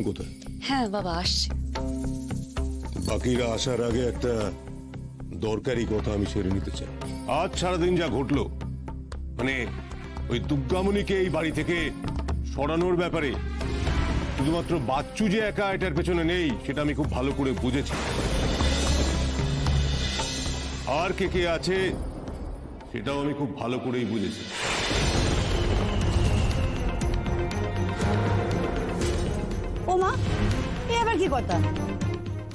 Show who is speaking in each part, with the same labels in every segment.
Speaker 1: কোথায়?
Speaker 2: হ্যাঁ বাবা আসছে।
Speaker 1: বাকিরা আসার আগে একটা দরকারি কথা আমি সেরে নিতে চাই। আজ সারাদিন যা ঘটলো, মানে ওই দুর্গামণিকে এই বাড়ি থেকে সরানোর ব্যাপারে শুধুমাত্র বাচ্চু যে একা এটার পেছনে নেই সেটা আমি খুব ভালো করে বুঝেছি। আর কে কে আছে সেটাও আমি খুব ভালো করেই বুঝেছি।
Speaker 3: ও মা, এ আবার কি কথা?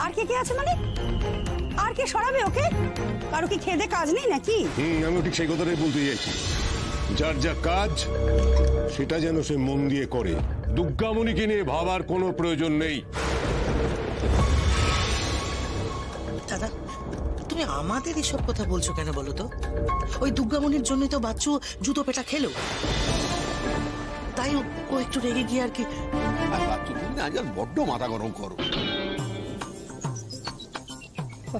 Speaker 3: আর কে কে আছে মানে? আর কে সরাবে ওকে? কারো কি খেদে কাজ নেই নাকি?
Speaker 1: আমি ঠিক সেই কথাটাই বলতে চাইছি। যার যা কাজ সেটা যেন সে মন দিয়ে করে। দুর্গামণিকে নিয়ে ভাবার কোনো প্রয়োজন নেই।
Speaker 4: দাদা, তুমি আমাদের এসব কথা বলছো কেন বলো তো? ওই দুর্গামণির জন্যই তো বাচ্চু জুতো পেটা খেলো, তাই ও একটু রেগে গিয়ে আর কি।
Speaker 5: বাচ্চু, তুমি না আজ বড্ড মাথা গরম করো।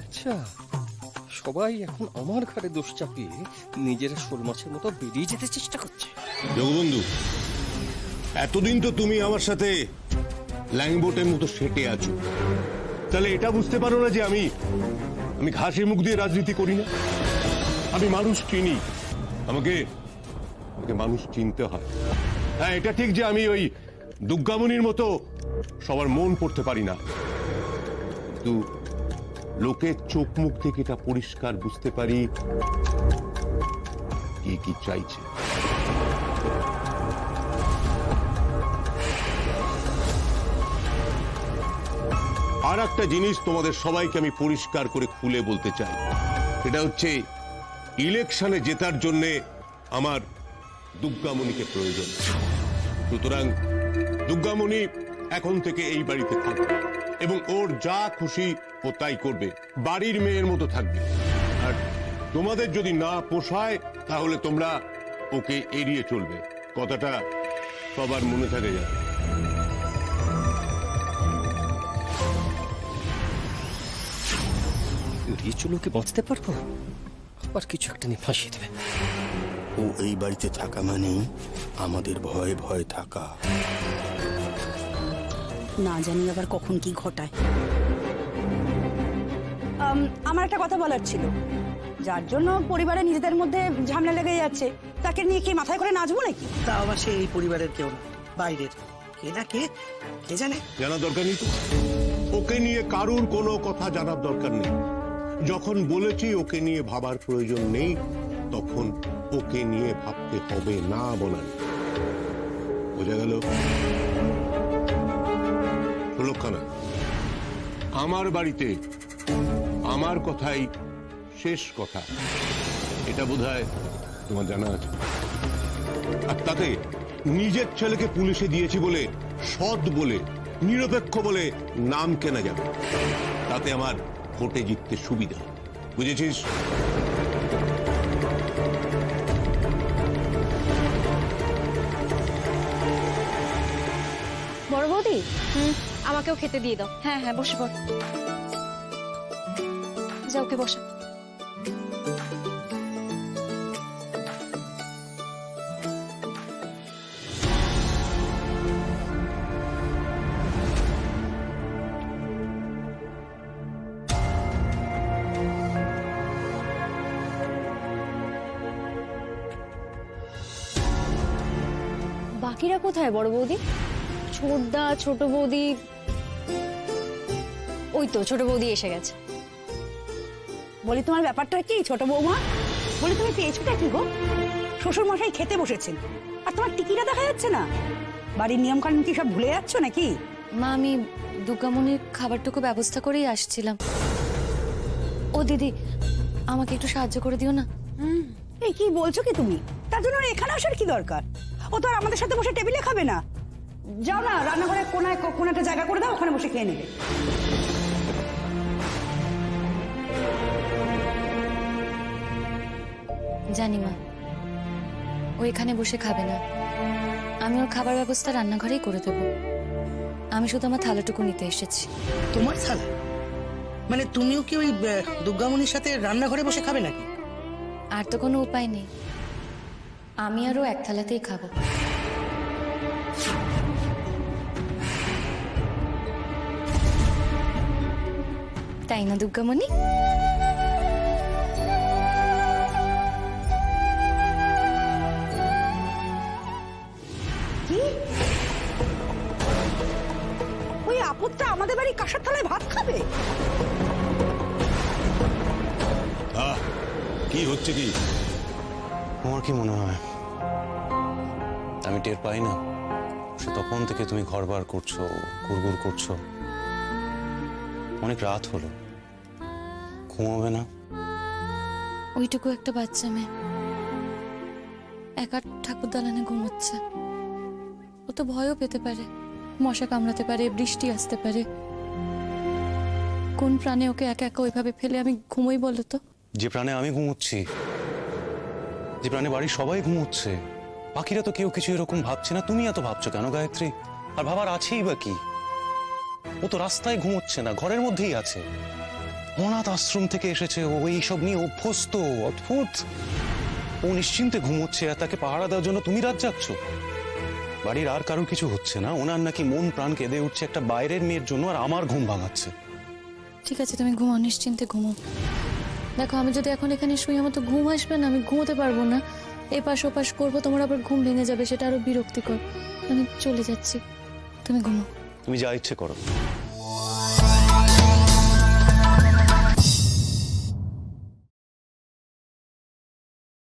Speaker 6: আচ্ছা, সবাই এখন আমার ঘাড়ে দোষ চাপিয়ে নিজেরা শোল মাছের মতো বেরিয়ে যেতে চেষ্টা করছে।
Speaker 1: জগবন্ধু, এতদিন তো তুমি আমার সাথে ল্যাংবোটের মতো সেটে আছো, তাহলে এটা বুঝতে পারো না যে আমি ঘাসে মুখ দিয়ে রাজনীতি করি না? আমি মানুষ চিনি, আমাকে মানুষ চিনতে হয়। হ্যাঁ, এটা ঠিক যে আমি ওই দুর্গামণির মতো সবার মন পড়তে পারি না, কিন্তু লোকের চোখ মুখ থেকে এটা পরিষ্কার বুঝতে পারি কে কি চাইছে। আর একটা জিনিস তোমাদের সবাইকে আমি পরিষ্কার করে খুলে বলতে চাই, সেটা হচ্ছে ইলেকশনে জেতার জন্য আমার দুর্গামণিকে প্রয়োজন। সুতরাং দুর্গামণি এখন থেকে এই বাড়িতে থাকবে এবং ওর যা খুশি ও তাই করবে, বাড়ির মেয়ের মতো থাকবে। আর তোমাদের যদি না পোষায় তাহলে তোমরা ওকে এড়িয়ে চলবে। কথাটা সবার মনে থাকে যাবে।
Speaker 6: এড়িয়ে চলো কি বাঁচতে পারবো? আবার কিছু একটা নিয়ে ফাঁসিয়ে দেবে।
Speaker 5: ও এই বাড়িতে থাকা মানেই আমাদের ভয়ে ভয়ে থাকা।
Speaker 3: না জানি আবার কখন কি ঘটায়। আমার একটা কথা বলার ছিল, যার জন্য পরিবারে নিজেদের মধ্যে ঝামেলা লেগে যাচ্ছে, তাকে নিয়ে কি মাথায় করে নাচবো নাকি?
Speaker 4: তা আবার সে এই পরিবারের কেউ না, বাইরের কে না কে কে জানে।
Speaker 1: জানার দরকার নেই তো, ওকে নিয়ে কারুর কোনো কথা জানার দরকার নেই। যখন বলেছি ওকে নিয়ে ভাবার প্রয়োজন নেই, তখন ওকে নিয়ে ভাবতে হবে না। বলার বোঝা গেল? সুলক্ষণা, আমার বাড়িতে আমার কথাই শেষ কথা, এটা বোধহয় তোমার জানা আছে। আর তাতে নিজের ছেলেকে পুলিশে দিয়েছি বলে, সৎ বলে, নিরপেক্ষ বলে নাম কেনা যাবে, তাতে আমার ভোটে জিততে সুবিধা। বুঝেছিস?
Speaker 2: বড় বৌদি, আমাকেও খেতে দিয়ে দাও। হ্যাঁ হ্যাঁ, বসে পড়, যাও ওকে বসা। বাকিরা কোথায় বড় বৌদি? ছোটদা, ছোট বৌদি? ওই তো ছোট বৌদি এসে গেছে।
Speaker 3: বলি তোমার ব্যাপারটা কি ছোট বৌমা? বলি তুমি পেয়েছোটা কি গো? শ্বশুর মশাই খেতে বসেছেন আর তোমার টিকিটা দেখা যাচ্ছে না। বাড়ির নিয়ম কানুন কি সব ভুলে যাচ্ছ নাকি?
Speaker 2: মা, আমি দুর্গামণির খাবারটুকু ব্যবস্থা করেই আসছিলাম। ও দিদি, আমাকে একটু সাহায্য করে দিও না।
Speaker 3: এই কি বলছো কি তুমি? তার জন্য ওর এখানে আসার কি দরকার? ও তো আর আমাদের সাথে বসে টেবিলে খাবে না। যাও না, রান্নাঘরে কোনায় কোনো একটা জায়গা করে দাও, ওখানে বসে খেয়ে নেবে।
Speaker 2: জানি মা, ও এখানে বসে খাবে না। আমি ওর খাবার ব্যবস্থা রান্নাঘরেই করে দেবো। আমি শুধু আমার থালাটুকু নিতে এসেছি।
Speaker 4: তোমার থালা? মানে তুমিও কি ওই দুর্গামণির সাথে রান্নাঘরে বসে খাবে নাকি?
Speaker 2: আর তো কোনো উপায় নেই, আমি আরও এক থালাতেই খাবো। তাই না দুর্গামণি?
Speaker 3: কি ওই আপদটা আমাদের বাড়ি কাঁসার থালায় ভাত খাবে?
Speaker 1: কি হচ্ছে কি?
Speaker 7: তোমার কি মনে হয় আমি টের পাই না? সে তখন থেকে তুমি ঘর বার করছো, গুড়গুড় করছো। অনেক রাত হলো, ঘুমাবে না?
Speaker 2: ওইটুকু একটা বাচ্চা মেয়ে একা ঠাকুর দালানে ঘুমোচ্ছে। ও তো ভয়ও পেতে পারে, মশা কামড়াতে পারে, বৃষ্টি আসতে পারে। কোন প্রাণে ওকে একা একা ওইভাবে ফেলে আমি ঘুমোই বলো তো?
Speaker 7: যে প্রাণে আমি ঘুমোচ্ছি, যে প্রাণে বাড়ির সবাই ঘুমোচ্ছে, বাকিরা তো কেউ কিছু এরকম ভাবছে না। তুমি এত ভাবছো কেন গায়ত্রী? আর ভাবার আছেই বা কি? ও তো রাস্তায় ঘুমোচ্ছে না, ঘরের মধ্যেই আছে। অনাথ আশ্রম থেকে এসেছে, ও এইসব নিয়ে অভ্যস্ত। অদ্ভুত। ও নিশ্চিন্তে ঘুমোচ্ছে, আর তাকে পাহারা দেওয়ার জন্য তুমি রাত জাগছ। বাড়ির আর কারোর কিছু হচ্ছে না, ওনার নাকি মন প্রাণ কেঁদে উঠছে একটা বাইরের মেয়ের জন্য, আর আমার ঘুম ভাঙাচ্ছে।
Speaker 2: ঠিক আছে, তুমি ঘুমাও, নিশ্চিন্তে ঘুমাও। দেখো, আমি যদি এখন এখানে শুই আমার তো ঘুম আসবে না, আমি ঘুমোতে পারবো না। এপাশ ওপাশ করবো, তোমার আবার ঘুম ভেঙে যাবে, সেটা আরো বিরক্তিকর। আমি চলে যাচ্ছি, তুমি ঘুমাও।
Speaker 7: তুমি যা ইচ্ছে করো।